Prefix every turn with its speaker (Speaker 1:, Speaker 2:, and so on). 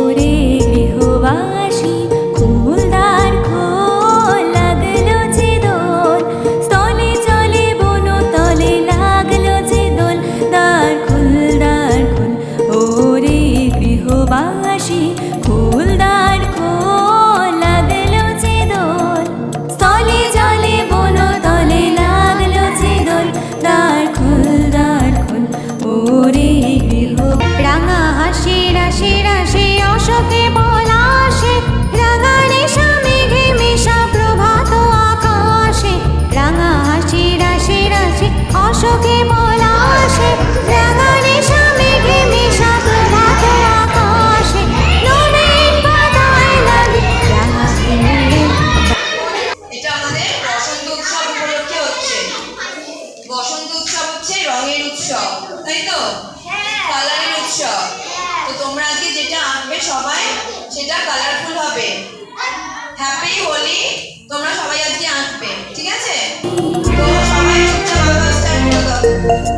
Speaker 1: ওরে গৃহবাসী খোল দ্বার খোল, লাগলো যে দোল, স্থলে চলে বনতলে লাগলো যে দোল। দ্বার খোল ওরে গৃহবাসী খোল দ্বার খোল, লাগলো যে দোল, স্থলে চলে বনতলে লাগলো যে দোল। দ্বার খোল ওরে গৃহ। রাঙা হাসি রাশি রাশি অশোকে পলাশে, রাঙা নেশা মেঘে মেশা প্রভাত আকাশে। রাঙা হাসি রাশি রাশি অশোকে পলাশে, রাঙা নেশা মেঘে মেশা প্রভাত আকাশে। নবীন পাতায় লাগে রাঙা ফুলে।
Speaker 2: এটা আমাদের বসন্ত উৎসব উপলক্ষে হচ্ছে। বসন্ত উৎসব হচ্ছে রঙের উৎসব, তাই তো? কালারের উৎসব। তো তোমরা আজকে যেটা আঁকবে সবাই, সেটা কালারফুল হবে। হ্যাপি হোলি তোমরা সবাই আজকে আঁকবে, ঠিক আছে? তো সবাই চুপচাপ আঁকা স্টার্ট করে দাও।